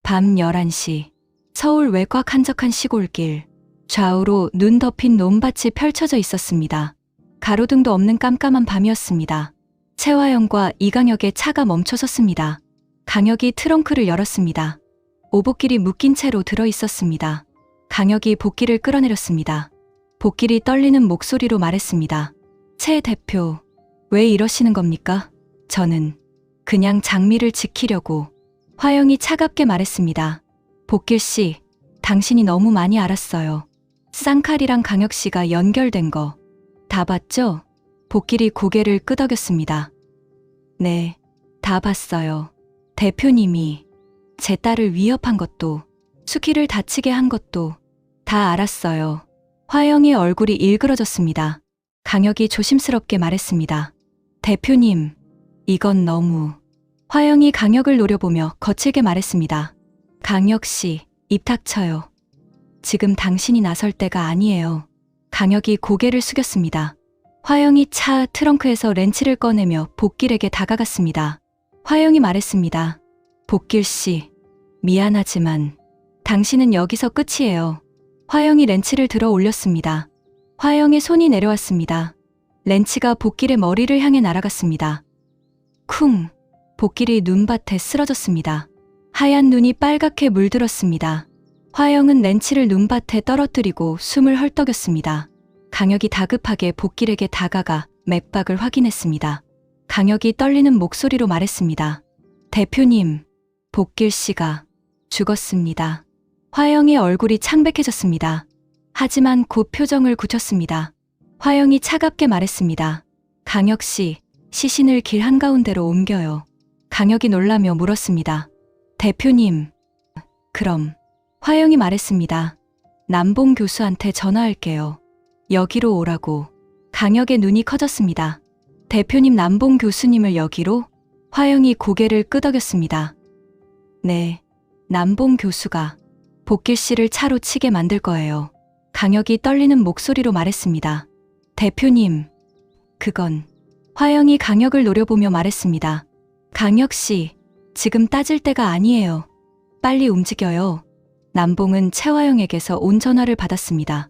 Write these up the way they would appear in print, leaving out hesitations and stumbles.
밤 11시, 서울 외곽 한적한 시골길, 좌우로 눈 덮인 논밭이 펼쳐져 있었습니다. 가로등도 없는 깜깜한 밤이었습니다. 최화영과 이강혁의 차가 멈춰섰습니다. 강혁이 트렁크를 열었습니다. 오복길이 묶인 채로 들어 있었습니다. 강혁이 복길을 끌어내렸습니다. 복길이 떨리는 목소리로 말했습니다. 최 대표, 왜 이러시는 겁니까? 저는 그냥 장미를 지키려고. 화영이 차갑게 말했습니다. 복길 씨, 당신이 너무 많이 알았어요. 쌍칼이랑 강혁 씨가 연결된 거 다 봤죠? 복길이 고개를 끄덕였습니다. 네, 다 봤어요. 대표님이 제 딸을 위협한 것도, 수키를 다치게 한 것도 다 알았어요. 화영의 얼굴이 일그러졌습니다. 강혁이 조심스럽게 말했습니다. 대표님, 이건 너무. 화영이 강혁을 노려보며 거칠게 말했습니다. 강혁 씨, 입 닥쳐요. 지금 당신이 나설 때가 아니에요. 강혁이 고개를 숙였습니다. 화영이 차 트렁크에서 렌치를 꺼내며 복길에게 다가갔습니다. 화영이 말했습니다. 복길 씨, 미안하지만 당신은 여기서 끝이에요. 화영이 렌치를 들어 올렸습니다. 화영의 손이 내려왔습니다. 렌치가 복길의 머리를 향해 날아갔습니다. 쿵! 복길이 눈밭에 쓰러졌습니다. 하얀 눈이 빨갛게 물들었습니다. 화영은 렌치를 눈밭에 떨어뜨리고 숨을 헐떡였습니다. 강혁이 다급하게 복길에게 다가가 맥박을 확인했습니다. 강혁이 떨리는 목소리로 말했습니다. 대표님, 복길 씨가 죽었습니다. 화영의 얼굴이 창백해졌습니다. 하지만 곧 표정을 굳혔습니다. 화영이 차갑게 말했습니다. 강혁 씨, 시신을 길 한가운데로 옮겨요. 강혁이 놀라며 물었습니다. 대표님, 그럼. 화영이 말했습니다. 남봉 교수한테 전화할게요. 여기로 오라고. 강혁의 눈이 커졌습니다. 대표님, 남봉 교수님을 여기로? 화영이 고개를 끄덕였습니다. 네, 남봉 교수가 복길 씨를 차로 치게 만들 거예요. 강혁이 떨리는 목소리로 말했습니다. 대표님, 그건. 화영이 강혁을 노려보며 말했습니다. 강혁 씨, 지금 따질 때가 아니에요. 빨리 움직여요. 남봉은 최화영에게서 온 전화를 받았습니다.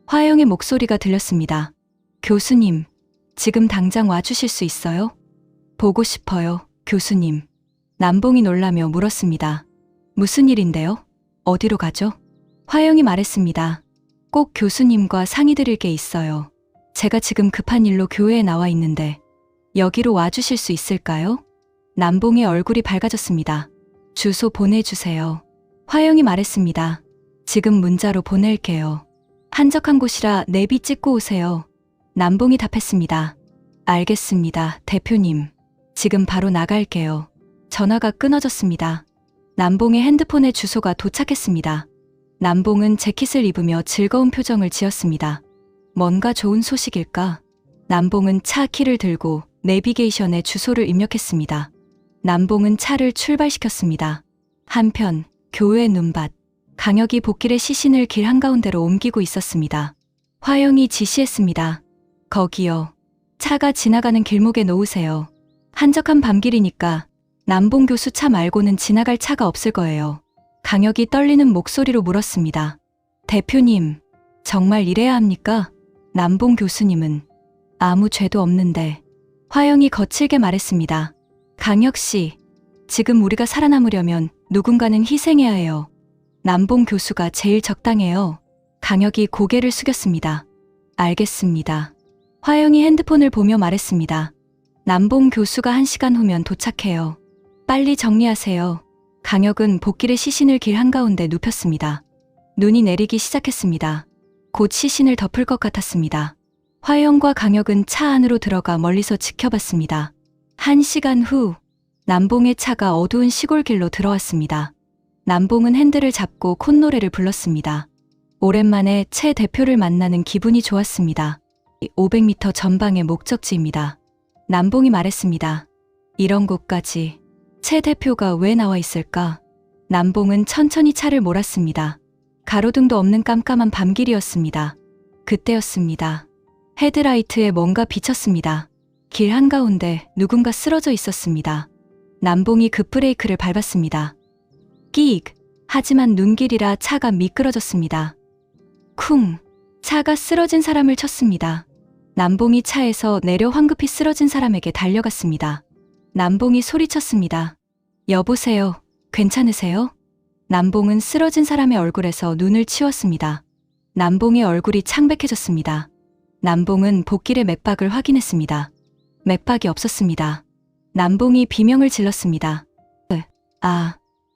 화영의 목소리가 들렸습니다. 교수님, 지금 당장 와주실 수 있어요? 보고 싶어요, 교수님. 남봉이 놀라며 물었습니다. 무슨 일인데요? 어디로 가죠? 화영이 말했습니다. 꼭 교수님과 상의드릴 게 있어요. 제가 지금 급한 일로 교회에 나와 있는데 여기로 와주실 수 있을까요? 남봉의 얼굴이 밝아졌습니다. 주소 보내주세요. 화영이 말했습니다. 지금 문자로 보낼게요. 한적한 곳이라 내비 찍고 오세요. 남봉이 답했습니다. 알겠습니다, 대표님. 지금 바로 나갈게요. 전화가 끊어졌습니다. 남봉의 핸드폰에 주소가 도착했습니다. 남봉은 재킷을 입으며 즐거운 표정을 지었습니다. 뭔가 좋은 소식일까? 남봉은 차 키를 들고 내비게이션에 주소를 입력했습니다. 남봉은 차를 출발시켰습니다. 한편 교회 눈밭, 강혁이 복길의 시신을 길 한가운데로 옮기고 있었습니다. 화영이 지시했습니다. 거기요. 차가 지나가는 길목에 놓으세요. 한적한 밤길이니까 남봉 교수 차 말고는 지나갈 차가 없을 거예요. 강혁이 떨리는 목소리로 물었습니다. 대표님, 정말 이래야 합니까? 남봉 교수님은 아무 죄도 없는데. 화영이 거칠게 말했습니다. 강혁 씨, 지금 우리가 살아남으려면 누군가는 희생해야 해요. 남봉 교수가 제일 적당해요. 강혁이 고개를 숙였습니다. 알겠습니다. 화영이 핸드폰을 보며 말했습니다. 남봉 교수가 1시간 후면 도착해요. 빨리 정리하세요. 강혁은 복길의 시신을 길 한가운데 눕혔습니다. 눈이 내리기 시작했습니다. 곧 시신을 덮을 것 같았습니다. 화영과 강혁은 차 안으로 들어가 멀리서 지켜봤습니다. 1시간 후, 남봉의 차가 어두운 시골길로 들어왔습니다. 남봉은 핸들을 잡고 콧노래를 불렀습니다. 오랜만에 최 대표를 만나는 기분이 좋았습니다. 500m 전방의 목적지입니다. 남봉이 말했습니다. 이런 곳까지 최 대표가 왜 나와 있을까? 남봉은 천천히 차를 몰았습니다. 가로등도 없는 깜깜한 밤길이었습니다. 그때였습니다. 헤드라이트에 뭔가 비쳤습니다. 길 한가운데 누군가 쓰러져 있었습니다. 남봉이 급브레이크를 밟았습니다. 끼익! 하지만 눈길이라 차가 미끄러졌습니다. 쿵! 차가 쓰러진 사람을 쳤습니다. 남봉이 차에서 내려 황급히 쓰러진 사람에게 달려갔습니다. 남봉이 소리쳤습니다. 여보세요. 괜찮으세요? 남봉은 쓰러진 사람의 얼굴에서 눈을 치웠습니다. 남봉의 얼굴이 창백해졌습니다. 남봉은 복길의 맥박을 확인했습니다. 맥박이 없었습니다. 남봉이 비명을 질렀습니다.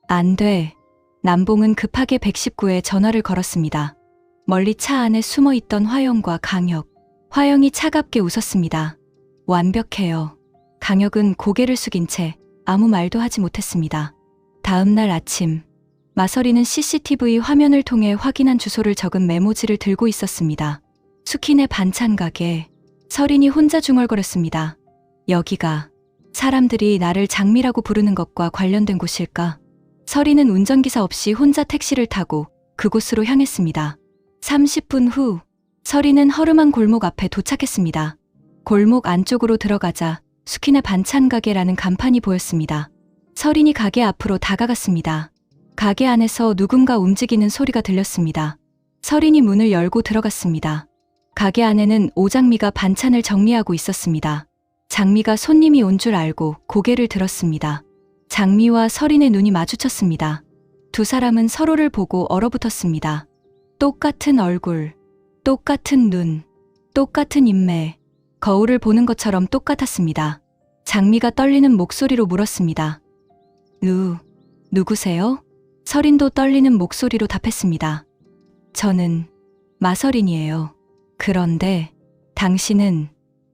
안 돼. 남봉은 급하게 119에 전화를 걸었습니다. 멀리 차 안에 숨어 있던 화영과 강혁. 화영이 차갑게 웃었습니다. 완벽해요. 강혁은 고개를 숙인 채 아무 말도 하지 못했습니다. 다음 날 아침, 마서리는 CCTV 화면을 통해 확인한 주소를 적은 메모지를 들고 있었습니다. 수키네 반찬 가게. 서린이 혼자 중얼거렸습니다. 여기가 사람들이 나를 장미라고 부르는 것과 관련된 곳일까? 서린은 운전기사 없이 혼자 택시를 타고 그곳으로 향했습니다. 30분 후, 서린은 허름한 골목 앞에 도착했습니다. 골목 안쪽으로 들어가자 수키네 반찬 가게라는 간판이 보였습니다. 서린이 가게 앞으로 다가갔습니다. 가게 안에서 누군가 움직이는 소리가 들렸습니다. 서린이 문을 열고 들어갔습니다. 가게 안에는 오장미가 반찬을 정리하고 있었습니다. 장미가 손님이 온 줄 알고 고개를 들었습니다. 장미와 서린의 눈이 마주쳤습니다. 두 사람은 서로를 보고 얼어붙었습니다. 똑같은 얼굴, 똑같은 눈, 똑같은 인매, 거울을 보는 것처럼 똑같았습니다. 장미가 떨리는 목소리로 물었습니다. 누구세요? 서린도 떨리는 목소리로 답했습니다. 저는 마서린이에요. 그런데 당신은?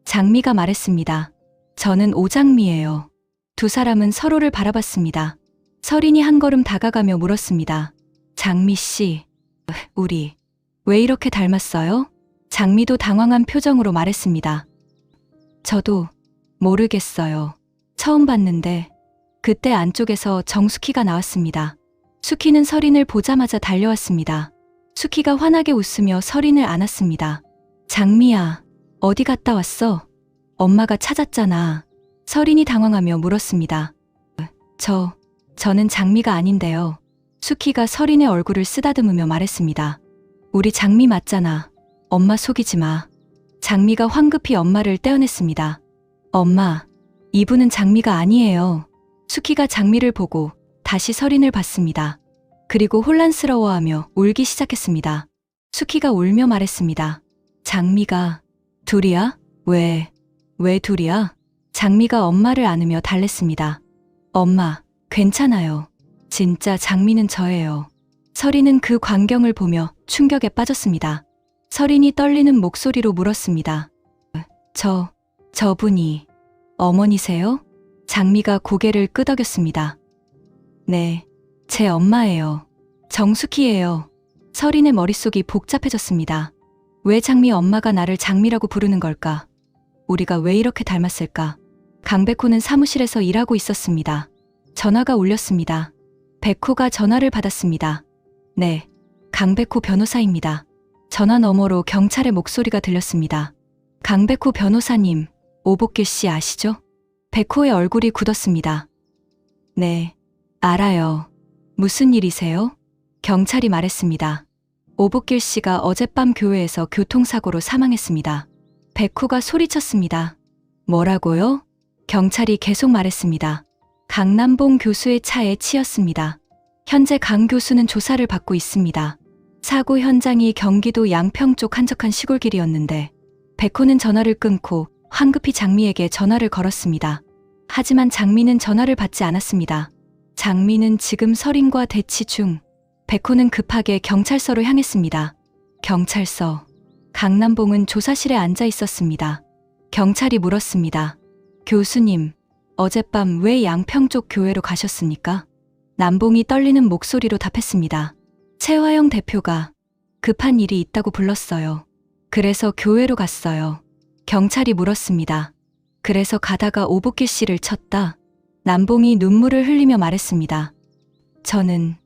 장미가 말했습니다. 저는 오장미예요. 두 사람은 서로를 바라봤습니다. 서린이 한 걸음 다가가며 물었습니다. 장미 씨, 우리 왜 이렇게 닮았어요? 장미도 당황한 표정으로 말했습니다. 저도 모르겠어요. 처음 봤는데 그때 안쪽에서 정수키가 나왔습니다. 수키는 서린을 보자마자 달려왔습니다. 수키가 환하게 웃으며 서린을 안았습니다. 장미야, 어디 갔다 왔어? 엄마가 찾았잖아. 서린이 당황하며 물었습니다. 저는 장미가 아닌데요. 수키가 서린의 얼굴을 쓰다듬으며 말했습니다. 우리 장미 맞잖아. 엄마 속이지 마. 장미가 황급히 엄마를 떼어냈습니다. 엄마, 이분은 장미가 아니에요. 수키가 장미를 보고 다시 서린을 봤습니다. 그리고 혼란스러워하며 울기 시작했습니다. 수키가 울며 말했습니다. 장미가 둘이야? 왜 둘이야? 장미가 엄마를 안으며 달랬습니다. 엄마, 괜찮아요. 진짜 장미는 저예요. 서린은 그 광경을 보며 충격에 빠졌습니다. 서린이 떨리는 목소리로 물었습니다. 저분이 어머니세요? 장미가 고개를 끄덕였습니다. 네, 제 엄마예요. 정숙희예요. 서린의 머릿속이 복잡해졌습니다. 왜 장미 엄마가 나를 장미라고 부르는 걸까? 우리가 왜 이렇게 닮았을까? 강백호는 사무실에서 일하고 있었습니다. 전화가 울렸습니다. 백호가 전화를 받았습니다. 네, 강백호 변호사입니다. 전화 너머로 경찰의 목소리가 들렸습니다. 강백호 변호사님, 오복길 씨 아시죠? 백호의 얼굴이 굳었습니다. 네, 알아요. 무슨 일이세요? 경찰이 말했습니다. 오복길 씨가 어젯밤 교회에서 교통사고로 사망했습니다. 백호가 소리쳤습니다. 뭐라고요? 경찰이 계속 말했습니다. 강남봉 교수의 차에 치였습니다. 현재 강 교수는 조사를 받고 있습니다. 사고 현장이 경기도 양평 쪽 한적한 시골길이었는데 백호는 전화를 끊고 황급히 장미에게 전화를 걸었습니다. 하지만 장미는 전화를 받지 않았습니다. 장미는 지금 서린과 대치 중. 백호는 급하게 경찰서로 향했습니다. 경찰서. 강남봉은 조사실에 앉아 있었습니다. 경찰이 물었습니다. 교수님, 어젯밤 왜 양평 쪽 교회로 가셨습니까? 남봉이 떨리는 목소리로 답했습니다. 최화영 대표가 급한 일이 있다고 불렀어요. 그래서 교회로 갔어요. 경찰이 물었습니다. 그래서 가다가 오복길 씨를 쳤다. 남봉이 눈물을 흘리며 말했습니다. 저는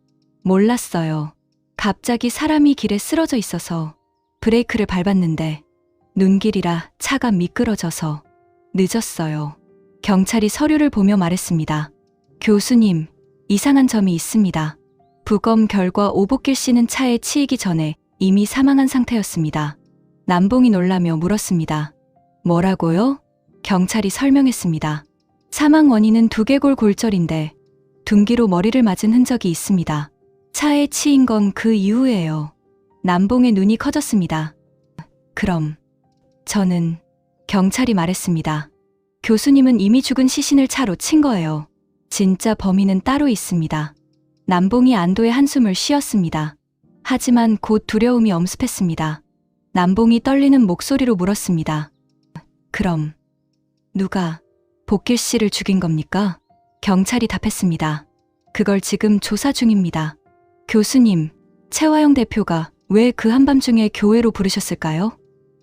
몰랐어요. 갑자기 사람이 길에 쓰러져 있어서 브레이크를 밟았는데 눈길이라 차가 미끄러져서 늦었어요. 경찰이 서류를 보며 말했습니다. 교수님, 이상한 점이 있습니다. 부검 결과 오복길 씨는 차에 치이기 전에 이미 사망한 상태였습니다. 남봉이 놀라며 물었습니다. 뭐라고요? 경찰이 설명했습니다. 사망 원인은 두개골 골절인데 둔기로 머리를 맞은 흔적이 있습니다. 차에 치인 건 그 이후예요. 남봉의 눈이 커졌습니다. 그럼 저는 경찰이 말했습니다. 교수님은 이미 죽은 시신을 차로 친 거예요. 진짜 범인은 따로 있습니다. 남봉이 안도의 한숨을 쉬었습니다. 하지만 곧 두려움이 엄습했습니다. 남봉이 떨리는 목소리로 물었습니다. 그럼 누가 복길 씨를 죽인 겁니까? 경찰이 답했습니다. 그걸 지금 조사 중입니다. 교수님, 최화영 대표가 왜 그 한밤중에 교회로 부르셨을까요?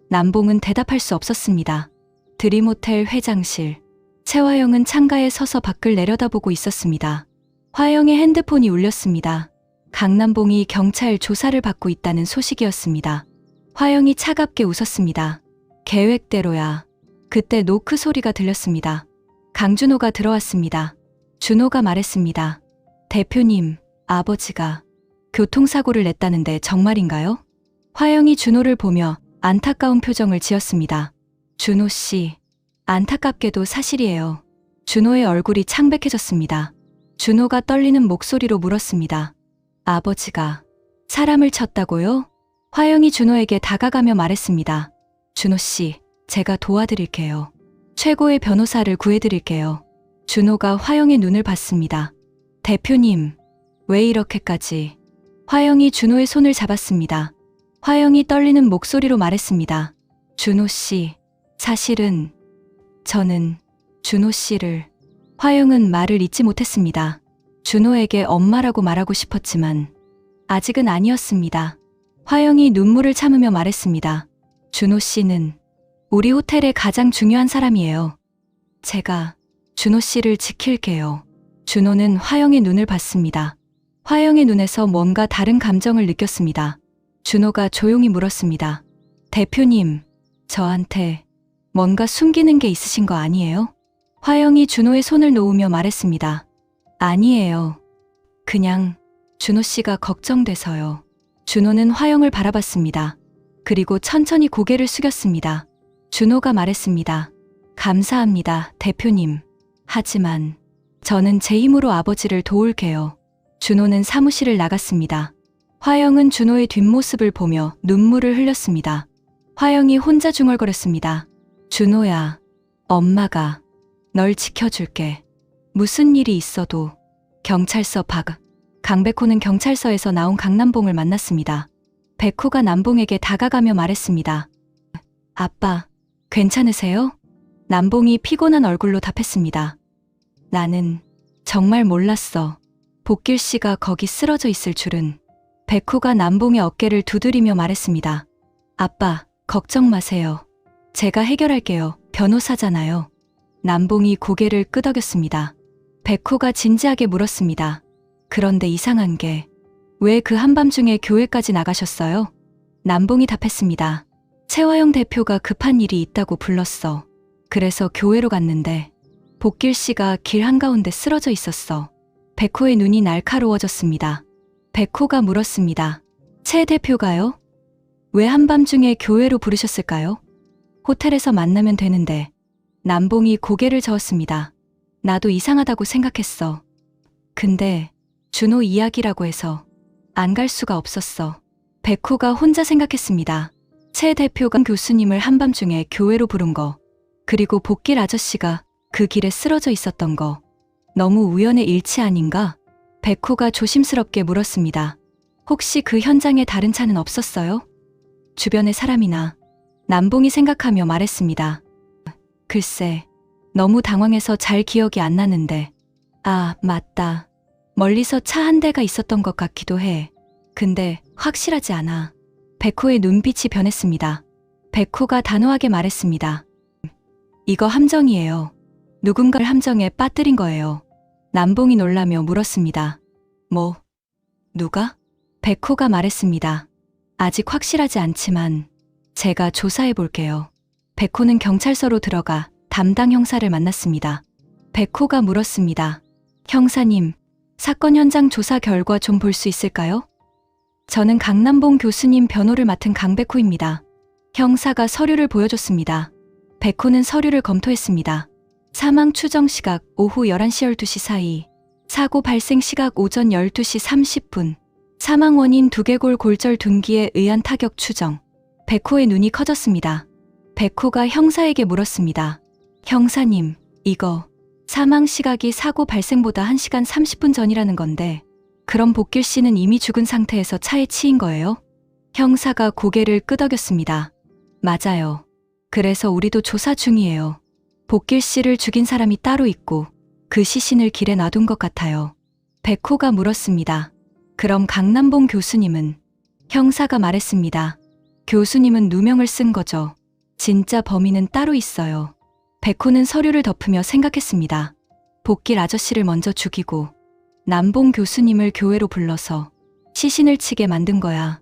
남봉은 대답할 수 없었습니다. 드림호텔 회장실. 최화영은 창가에 서서 밖을 내려다보고 있었습니다. 화영의 핸드폰이 울렸습니다. 강남봉이 경찰 조사를 받고 있다는 소식이었습니다. 화영이 차갑게 웃었습니다. 계획대로야. 그때 노크 소리가 들렸습니다. 강준호가 들어왔습니다. 준호가 말했습니다. 대표님, 아버지가 교통사고를 냈다는데 정말인가요? 화영이 준호를 보며 안타까운 표정을 지었습니다. 준호 씨, 안타깝게도 사실이에요. 준호의 얼굴이 창백해졌습니다. 준호가 떨리는 목소리로 물었습니다. 아버지가 사람을 쳤다고요? 화영이 준호에게 다가가며 말했습니다. 준호 씨, 제가 도와드릴게요. 최고의 변호사를 구해드릴게요. 준호가 화영의 눈을 봤습니다. 대표님, 왜 이렇게까지? 화영이 준호의 손을 잡았습니다. 화영이 떨리는 목소리로 말했습니다. 준호 씨, 사실은 저는 준호 씨를... 화영은 말을 잇지 못했습니다. 준호에게 엄마라고 말하고 싶었지만 아직은 아니었습니다. 화영이 눈물을 참으며 말했습니다. 준호 씨는 우리 호텔의 가장 중요한 사람이에요. 제가 준호 씨를 지킬게요. 준호는 화영의 눈을 봤습니다. 화영의 눈에서 뭔가 다른 감정을 느꼈습니다. 준호가 조용히 물었습니다. 대표님, 저한테 뭔가 숨기는 게 있으신 거 아니에요? 화영이 준호의 손을 놓으며 말했습니다. 아니에요. 그냥 준호 씨가 걱정돼서요. 준호는 화영을 바라봤습니다. 그리고 천천히 고개를 숙였습니다. 준호가 말했습니다. 감사합니다, 대표님. 하지만 저는 제 힘으로 아버지를 도울게요. 준호는 사무실을 나갔습니다. 화영은 준호의 뒷모습을 보며 눈물을 흘렸습니다. 화영이 혼자 중얼거렸습니다. 준호야, 엄마가 널 지켜줄게. 무슨 일이 있어도. 경찰서 밖. 강백호는 경찰서에서 나온 강남봉을 만났습니다. 백호가 남봉에게 다가가며 말했습니다. 아빠, 괜찮으세요? 남봉이 피곤한 얼굴로 답했습니다. 나는 정말 몰랐어. 복길 씨가 거기 쓰러져 있을 줄은. 백호가 남봉의 어깨를 두드리며 말했습니다. 아빠, 걱정 마세요. 제가 해결할게요. 변호사잖아요. 남봉이 고개를 끄덕였습니다. 백호가 진지하게 물었습니다. 그런데 이상한 게 왜 그 한밤중에 교회까지 나가셨어요? 남봉이 답했습니다. 최화영 대표가 급한 일이 있다고 불렀어. 그래서 교회로 갔는데 복길 씨가 길 한가운데 쓰러져 있었어. 백호의 눈이 날카로워졌습니다. 백호가 물었습니다. 최 대표가요? 왜 한밤중에 교회로 부르셨을까요? 호텔에서 만나면 되는데. 남봉이 고개를 저었습니다. 나도 이상하다고 생각했어. 근데 준호 이야기라고 해서 안 갈 수가 없었어. 백호가 혼자 생각했습니다. 최 대표가 교수님을 한밤중에 교회로 부른 거, 그리고 복길 아저씨가 그 길에 쓰러져 있었던 거, 너무 우연의 일치 아닌가? 백호가 조심스럽게 물었습니다. 혹시 그 현장에 다른 차는 없었어요? 주변의 사람이나. 남봉이 생각하며 말했습니다. 글쎄, 너무 당황해서 잘 기억이 안 나는데. 아, 맞다. 멀리서 차 한 대가 있었던 것 같기도 해. 근데 확실하지 않아. 백호의 눈빛이 변했습니다. 백호가 단호하게 말했습니다. 이거 함정이에요. 누군가를 함정에 빠뜨린 거예요. 남봉이 놀라며 물었습니다. 뭐? 누가? 백호가 말했습니다. 아직 확실하지 않지만 제가 조사해 볼게요. 백호는 경찰서로 들어가 담당 형사를 만났습니다. 백호가 물었습니다. 형사님, 사건 현장 조사 결과 좀 볼 수 있을까요? 저는 강남봉 교수님 변호를 맡은 강백호입니다. 형사가 서류를 보여줬습니다. 백호는 서류를 검토했습니다. 사망 추정 시각 오후 11시 12시 사이, 사고 발생 시각 오전 12시 30분, 사망 원인 두개골 골절 둔기에 의한 타격 추정. 백호의 눈이 커졌습니다. 백호가 형사에게 물었습니다. 형사님, 이거 사망 시각이 사고 발생보다 1시간 30분 전이라는 건데 그럼 복길 씨는 이미 죽은 상태에서 차에 치인 거예요? 형사가 고개를 끄덕였습니다. 맞아요. 그래서 우리도 조사 중이에요. 복길 씨를 죽인 사람이 따로 있고 그 시신을 길에 놔둔 것 같아요. 백호가 물었습니다. 그럼 강남봉 교수님은? 형사가 말했습니다. 교수님은 누명을 쓴 거죠. 진짜 범인은 따로 있어요. 백호는 서류를 덮으며 생각했습니다. 복길 아저씨를 먼저 죽이고 남봉 교수님을 교회로 불러서 시신을 치게 만든 거야.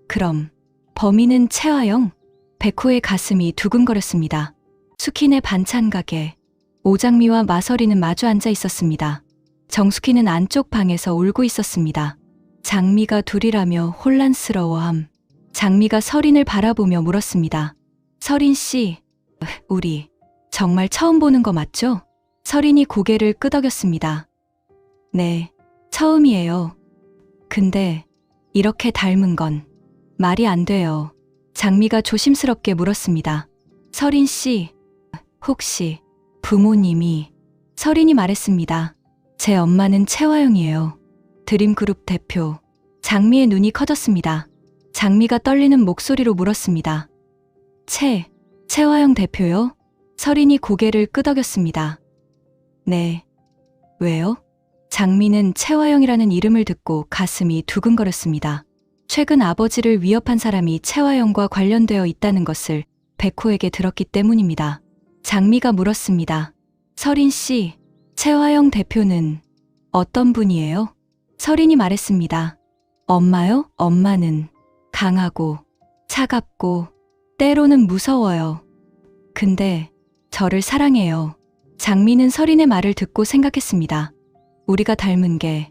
그럼 범인은 채화영? 백호의 가슴이 두근거렸습니다. 수키네 반찬 가게. 오장미와 마서리는 마주 앉아 있었습니다. 정숙희는 안쪽 방에서 울고 있었습니다. 장미가 둘이라며 혼란스러워함. 장미가 서린을 바라보며 물었습니다. 서린 씨, 우리 정말 처음 보는 거 맞죠? 서린이 고개를 끄덕였습니다. 네, 처음이에요. 근데 이렇게 닮은 건 말이 안 돼요. 장미가 조심스럽게 물었습니다. 서린 씨, 혹시 부모님이? 서린이 말했습니다. 제 엄마는 채화영이에요. 드림그룹 대표. 장미의 눈이 커졌습니다. 장미가 떨리는 목소리로 물었습니다. 채화영 대표요? 서린이 고개를 끄덕였습니다. 네. 왜요? 장미는 채화영이라는 이름을 듣고 가슴이 두근거렸습니다. 최근 아버지를 위협한 사람이 채화영과 관련되어 있다는 것을 백호에게 들었기 때문입니다. 장미가 물었습니다. 서린 씨, 채화영 대표는 어떤 분이에요? 서린이 말했습니다. 엄마요? 엄마는 강하고 차갑고 때로는 무서워요. 근데 저를 사랑해요. 장미는 서린의 말을 듣고 생각했습니다. 우리가 닮은 게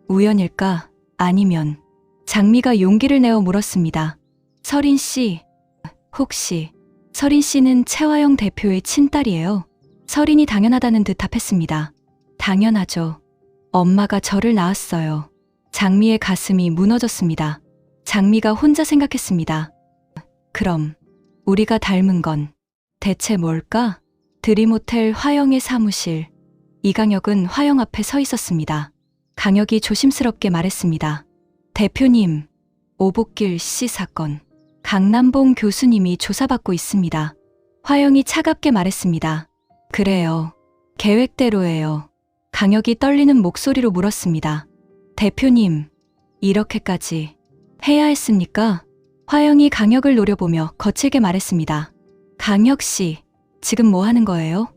우연일까? 아니면? 장미가 용기를 내어 물었습니다. 서린 씨, 혹시 서린 씨는 채화영 대표의 친딸이에요? 서린이 당연하다는 듯 답했습니다. 당연하죠. 엄마가 저를 낳았어요. 장미의 가슴이 무너졌습니다. 장미가 혼자 생각했습니다. 그럼 우리가 닮은 건 대체 뭘까? 드림호텔 화영의 사무실. 이강혁은 화영 앞에 서 있었습니다. 강혁이 조심스럽게 말했습니다. 대표님, 오복길 씨 사건. 강남봉 교수님이 조사받고 있습니다. 화영이 차갑게 말했습니다. 그래요. 계획대로예요. 강혁이 떨리는 목소리로 물었습니다. 대표님, 이렇게까지 해야 했습니까? 화영이 강혁을 노려보며 거칠게 말했습니다. 강혁 씨, 지금 뭐 하는 거예요?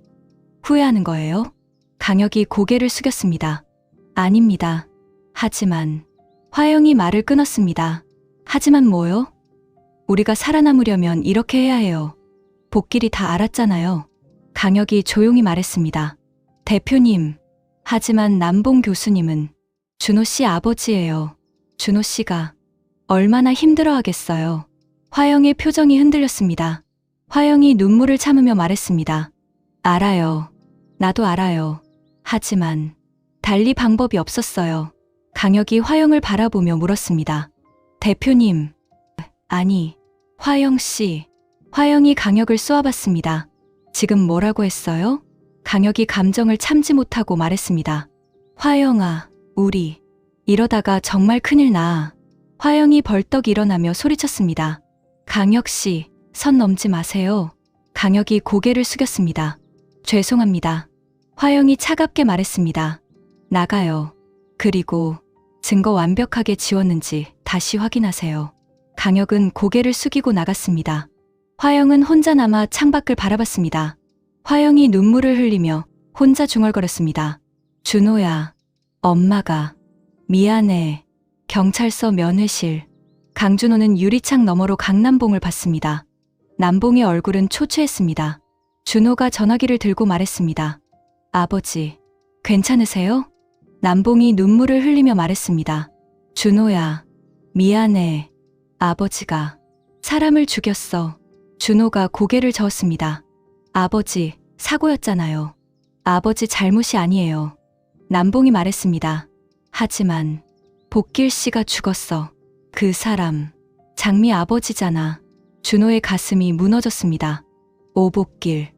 후회하는 거예요? 강혁이 고개를 숙였습니다. 아닙니다. 하지만 화영이 말을 끊었습니다. 하지만 뭐요? 우리가 살아남으려면 이렇게 해야 해요. 복길이 다 알았잖아요. 강혁이 조용히 말했습니다. 대표님, 하지만 남봉 교수님은 준호 씨 아버지예요. 준호 씨가 얼마나 힘들어하겠어요. 화영의 표정이 흔들렸습니다. 화영이 눈물을 참으며 말했습니다. 알아요. 나도 알아요. 하지만 달리 방법이 없었어요. 강혁이 화영을 바라보며 물었습니다. 대표님, 아니, 화영 씨. 화영이 강혁을 쏘아봤습니다. 지금 뭐라고 했어요? 강혁이 감정을 참지 못하고 말했습니다. 화영아, 우리 이러다가 정말 큰일 나. 화영이 벌떡 일어나며 소리쳤습니다. 강혁 씨, 선 넘지 마세요. 강혁이 고개를 숙였습니다. 죄송합니다. 화영이 차갑게 말했습니다. 나가요. 그리고 증거 완벽하게 지웠는지 다시 확인하세요. 강혁은 고개를 숙이고 나갔습니다. 화영은 혼자 남아 창밖을 바라봤습니다. 화영이 눈물을 흘리며 혼자 중얼거렸습니다. 준호야, 엄마가 미안해. 경찰서 면회실. 강준호는 유리창 너머로 강남봉을 봤습니다. 남봉의 얼굴은 초췌했습니다. 준호가 전화기를 들고 말했습니다. 아버지, 괜찮으세요? 남봉이 눈물을 흘리며 말했습니다. 준호야, 미안해. 아버지가 사람을 죽였어. 준호가 고개를 저었습니다. 아버지, 사고였잖아요. 아버지 잘못이 아니에요. 남봉이 말했습니다. 하지만 복길 씨가 죽었어. 그 사람, 장미 아버지잖아. 준호의 가슴이 무너졌습니다. 오복길,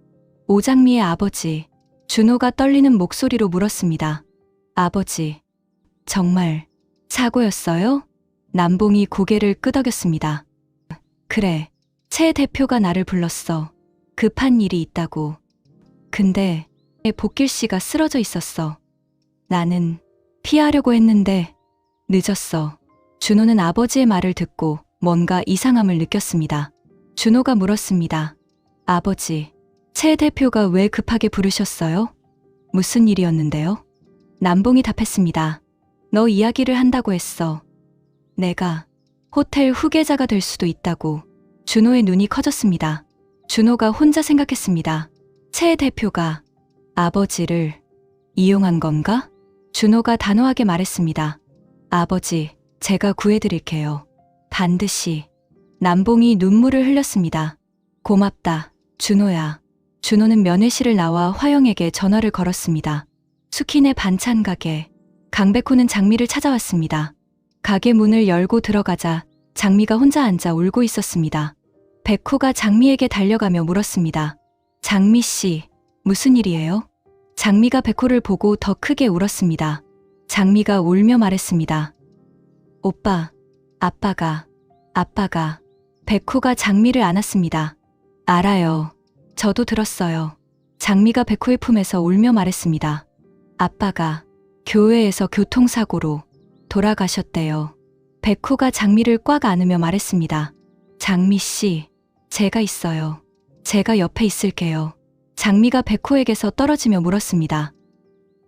오장미의 아버지. 준호가 떨리는 목소리로 물었습니다. 아버지, 정말 사고였어요? 남봉이 고개를 끄덕였습니다. 그래, 최 대표가 나를 불렀어. 급한 일이 있다고. 근데 복길 씨가 쓰러져 있었어. 나는 피하려고 했는데 늦었어. 준호는 아버지의 말을 듣고 뭔가 이상함을 느꼈습니다. 준호가 물었습니다. 아버지, 최 대표가 왜 급하게 부르셨어요? 무슨 일이었는데요? 남봉이 답했습니다. 너 이야기를 한다고 했어. 내가 호텔 후계자가 될 수도 있다고. 준호의 눈이 커졌습니다. 준호가 혼자 생각했습니다. 최 대표가 아버지를 이용한 건가? 준호가 단호하게 말했습니다. 아버지, 제가 구해드릴게요. 반드시. 남봉이 눈물을 흘렸습니다. 고맙다, 준호야. 준호는 면회실을 나와 화영에게 전화를 걸었습니다. 수키네 반찬 가게. 강백호는 장미를 찾아왔습니다. 가게 문을 열고 들어가자 장미가 혼자 앉아 울고 있었습니다. 백호가 장미에게 달려가며 물었습니다. 장미 씨, 무슨 일이에요? 장미가 백호를 보고 더 크게 울었습니다. 장미가 울며 말했습니다. 오빠, 아빠가. 백호가 장미를 안았습니다. 알아요. 저도 들었어요. 장미가 백호의 품에서 울며 말했습니다. 아빠가 교회에서 교통사고로 돌아가셨대요. 백호가 장미를 꽉 안으며 말했습니다. 장미 씨, 제가 있어요. 제가 옆에 있을게요. 장미가 백호에게서 떨어지며 물었습니다.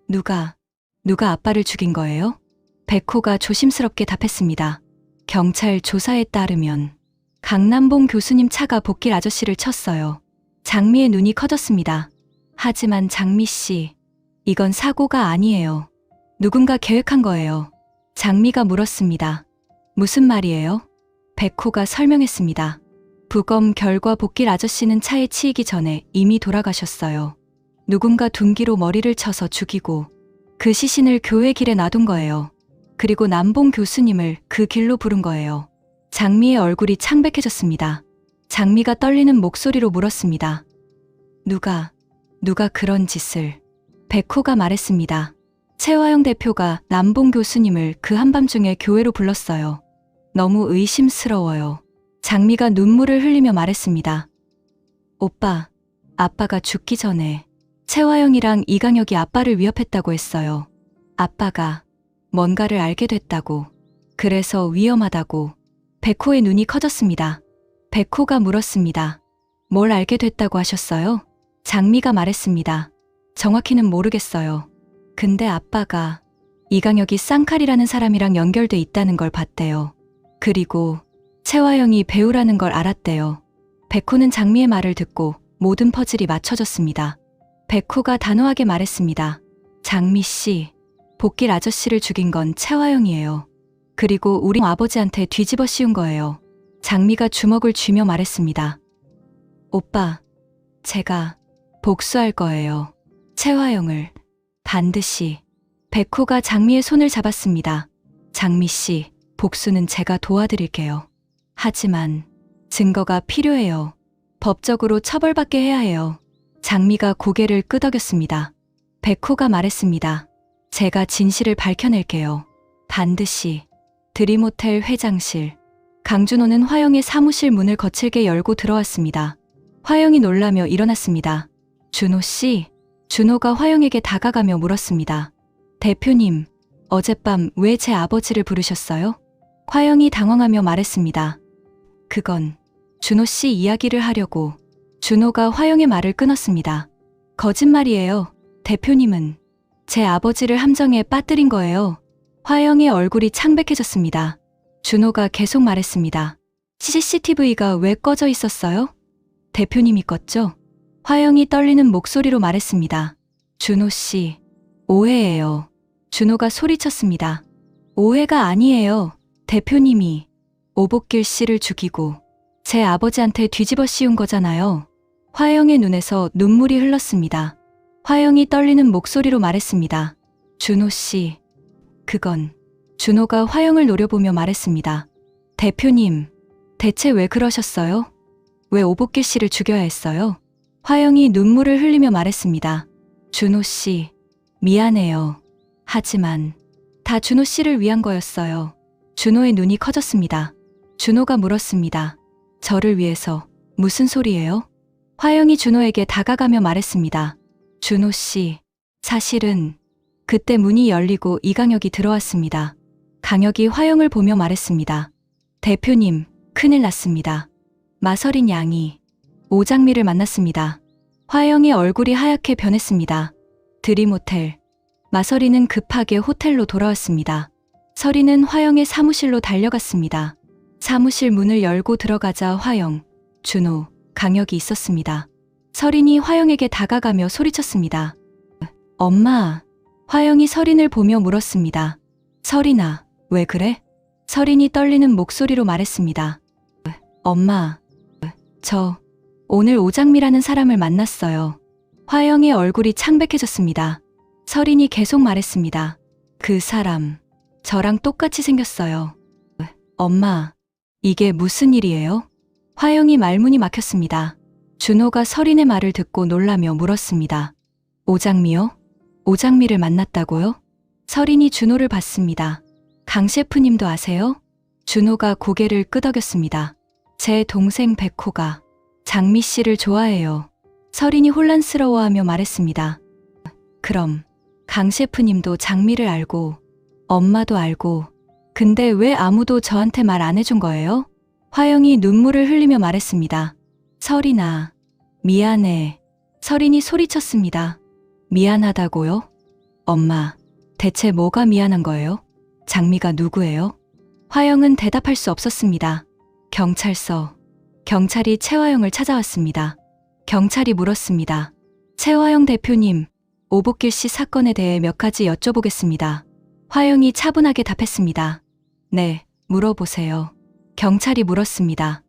누가 아빠를 죽인 거예요? 백호가 조심스럽게 답했습니다. 경찰 조사에 따르면 강남봉 교수님 차가 복길 아저씨를 쳤어요. 장미의 눈이 커졌습니다. 하지만 장미 씨, 이건 사고가 아니에요. 누군가 계획한 거예요. 장미가 물었습니다. 무슨 말이에요? 백호가 설명했습니다. 부검 결과 복길 아저씨는 차에 치이기 전에 이미 돌아가셨어요. 누군가 둔기로 머리를 쳐서 죽이고 그 시신을 교회 길에 놔둔 거예요. 그리고 남봉 교수님을 그 길로 부른 거예요. 장미의 얼굴이 창백해졌습니다. 장미가 떨리는 목소리로 물었습니다. 누가 그런 짓을? 백호가 말했습니다. 최화영 대표가 남봉 교수님을 그 한밤중에 교회로 불렀어요. 너무 의심스러워요. 장미가 눈물을 흘리며 말했습니다. 오빠, 아빠가 죽기 전에 최화영이랑 이강혁이 아빠를 위협했다고 했어요. 아빠가 뭔가를 알게 됐다고. 그래서 위험하다고. 백호의 눈이 커졌습니다. 백호가 물었습니다. 뭘 알게 됐다고 하셨어요? 장미가 말했습니다. 정확히는 모르겠어요. 근데 아빠가 이강혁이 쌍칼이라는 사람이랑 연결돼 있다는 걸 봤대요. 그리고 최화영이 배우라는 걸 알았대요. 백호는 장미의 말을 듣고 모든 퍼즐이 맞춰졌습니다. 백호가 단호하게 말했습니다. 장미 씨, 복길 아저씨를 죽인 건 최화영이에요. 그리고 우리 아버지한테 뒤집어 씌운 거예요. 장미가 주먹을 쥐며 말했습니다. 오빠, 제가 복수할 거예요. 최화영을 반드시. 백호가 장미의 손을 잡았습니다. 장미 씨, 복수는 제가 도와드릴게요. 하지만 증거가 필요해요. 법적으로 처벌받게 해야 해요. 장미가 고개를 끄덕였습니다. 백호가 말했습니다. 제가 진실을 밝혀낼게요. 반드시. 드림호텔 회장실. 강준호는 화영의 사무실 문을 거칠게 열고 들어왔습니다. 화영이 놀라며 일어났습니다. 준호 씨. 준호가 화영에게 다가가며 물었습니다. 대표님, 어젯밤 왜 제 아버지를 부르셨어요? 화영이 당황하며 말했습니다. 그건 준호 씨 이야기를 하려고. 준호가 화영의 말을 끊었습니다. 거짓말이에요. 대표님은 제 아버지를 함정에 빠뜨린 거예요. 화영의 얼굴이 창백해졌습니다. 준호가 계속 말했습니다. CCTV가 왜 꺼져 있었어요? 대표님이 껐죠? 화영이 떨리는 목소리로 말했습니다. 준호 씨, 오해예요. 준호가 소리쳤습니다. 오해가 아니에요. 대표님이 오복길 씨를 죽이고 제 아버지한테 뒤집어 씌운 거잖아요. 화영의 눈에서 눈물이 흘렀습니다. 화영이 떨리는 목소리로 말했습니다. 준호 씨, 그건. 준호가 화영을 노려보며 말했습니다. 대표님, 대체 왜 그러셨어요? 왜 오복길 씨를 죽여야 했어요? 화영이 눈물을 흘리며 말했습니다. 준호 씨, 미안해요. 하지만 다 준호 씨를 위한 거였어요. 준호의 눈이 커졌습니다. 준호가 물었습니다. 저를 위해서 무슨 소리예요? 화영이 준호에게 다가가며 말했습니다. 준호 씨, 사실은 그때 문이 열리고 이강혁이 들어왔습니다. 강혁이 화영을 보며 말했습니다. 대표님, 큰일 났습니다. 마서린 양이 오장미를 만났습니다. 화영의 얼굴이 하얗게 변했습니다. 드림호텔. 마서린은 급하게 호텔로 돌아왔습니다. 서린은 화영의 사무실로 달려갔습니다. 사무실 문을 열고 들어가자 화영, 준호, 강혁이 있었습니다. 서린이 화영에게 다가가며 소리쳤습니다. 엄마. 화영이 서린을 보며 물었습니다. 서린아, 왜 그래? 서린이 떨리는 목소리로 말했습니다. 엄마, 저 오늘 오장미라는 사람을 만났어요. 화영의 얼굴이 창백해졌습니다. 서린이 계속 말했습니다. 그 사람, 저랑 똑같이 생겼어요. 엄마, 이게 무슨 일이에요? 화영이 말문이 막혔습니다. 준호가 서린의 말을 듣고 놀라며 물었습니다. 오장미요? 오장미를 만났다고요? 서린이 준호를 봤습니다. 강 셰프님도 아세요? 준호가 고개를 끄덕였습니다. 제 동생 백호가 장미 씨를 좋아해요. 서린이 혼란스러워하며 말했습니다. 그럼 강 셰프님도 장미를 알고 엄마도 알고 근데 왜 아무도 저한테 말 안 해준 거예요? 화영이 눈물을 흘리며 말했습니다. 서린아, 미안해. 서린이 소리쳤습니다. 미안하다고요? 엄마, 대체 뭐가 미안한 거예요? 장미가 누구예요? 화영은 대답할 수 없었습니다. 경찰서. 경찰이 최화영을 찾아왔습니다. 경찰이 물었습니다. 최화영 대표님, 오복길 씨 사건에 대해 몇 가지 여쭤보겠습니다. 화영이 차분하게 답했습니다. 네, 물어보세요. 경찰이 물었습니다.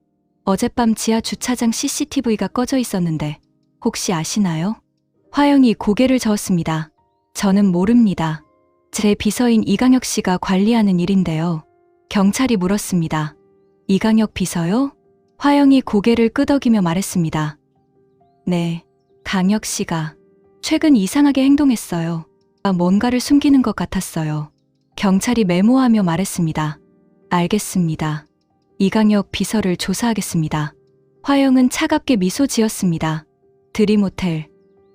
어젯밤 지하 주차장 CCTV가 꺼져 있었는데 혹시 아시나요? 화영이 고개를 저었습니다. 저는 모릅니다. 제 비서인 이강혁 씨가 관리하는 일인데요. 경찰이 물었습니다. 이강혁 비서요? 화영이 고개를 끄덕이며 말했습니다. 네, 강혁 씨가 최근 이상하게 행동했어요. 뭔가를 숨기는 것 같았어요. 경찰이 메모하며 말했습니다. 알겠습니다. 이강혁 비서를 조사하겠습니다. 화영은 차갑게 미소 지었습니다. 드림호텔.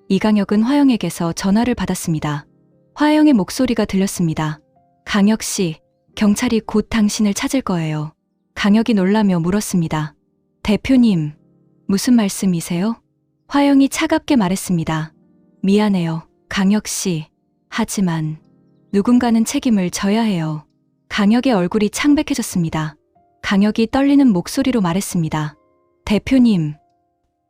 이강혁은 화영에게서 전화를 받았습니다. 화영의 목소리가 들렸습니다. 강혁 씨, 경찰이 곧 당신을 찾을 거예요. 강혁이 놀라며 물었습니다. 대표님, 무슨 말씀이세요? 화영이 차갑게 말했습니다. 미안해요, 강혁 씨. 하지만 누군가는 책임을 져야 해요. 강혁의 얼굴이 창백해졌습니다. 강혁이 떨리는 목소리로 말했습니다. 대표님,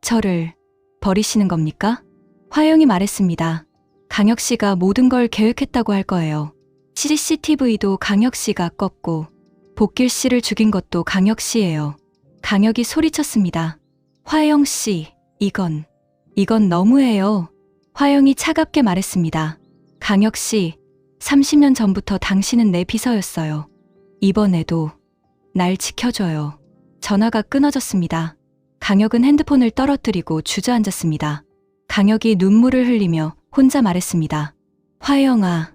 저를 버리시는 겁니까? 화영이 말했습니다. 강혁 씨가 모든 걸 계획했다고 할 거예요. CCTV도 강혁 씨가 껐고 복길 씨를 죽인 것도 강혁 씨예요. 강혁이 소리쳤습니다. 화영 씨, 이건 너무해요. 화영이 차갑게 말했습니다. 강혁 씨, 30년 전부터 당신은 내 비서였어요. 이번에도 날 지켜줘요. 전화가 끊어졌습니다. 강혁은 핸드폰을 떨어뜨리고 주저앉았습니다. 강혁이 눈물을 흘리며 혼자 말했습니다. 화영아,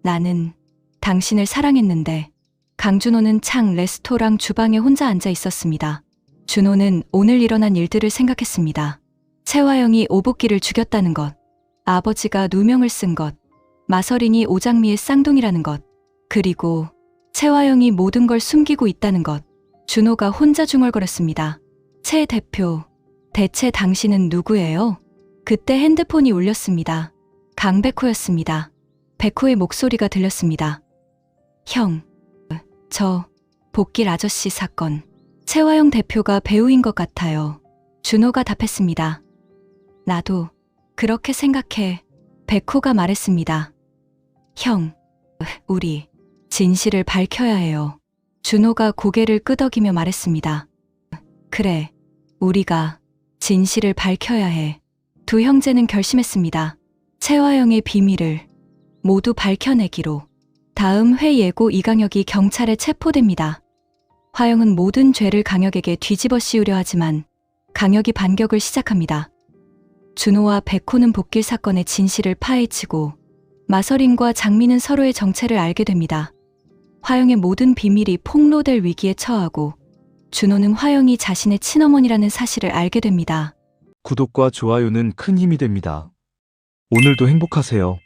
나는 당신을 사랑했는데. 강준호는 창 레스토랑 주방에 혼자 앉아 있었습니다. 준호는 오늘 일어난 일들을 생각했습니다. 최화영이 오복기를 죽였다는 것, 아버지가 누명을 쓴 것, 마서린이 오장미의 쌍둥이라는 것, 그리고 최화영이 모든 걸 숨기고 있다는 것. 준호가 혼자 중얼거렸습니다. 최 대표, 대체 당신은 누구예요? 그때 핸드폰이 울렸습니다. 강백호였습니다. 백호의 목소리가 들렸습니다. 형, 저 복길 아저씨 사건, 최화영 대표가 배우인 것 같아요. 준호가 답했습니다. 나도 그렇게 생각해. 백호가 말했습니다. 형, 우리 진실을 밝혀야 해요. 준호가 고개를 끄덕이며 말했습니다. 그래, 우리가 진실을 밝혀야 해. 두 형제는 결심했습니다. 채화영의 비밀을 모두 밝혀내기로. 다음 회 예고 이강혁이 경찰에 체포됩니다. 화영은 모든 죄를 강혁에게 뒤집어 씌우려 하지만 강혁이 반격을 시작합니다. 준호와 백호는 복길 사건의 진실을 파헤치고 마서린과 장미는 서로의 정체를 알게 됩니다. 화영의 모든 비밀이 폭로될 위기에 처하고 준호는 화영이 자신의 친어머니라는 사실을 알게 됩니다. 구독과 좋아요는 큰 힘이 됩니다. 오늘도 행복하세요.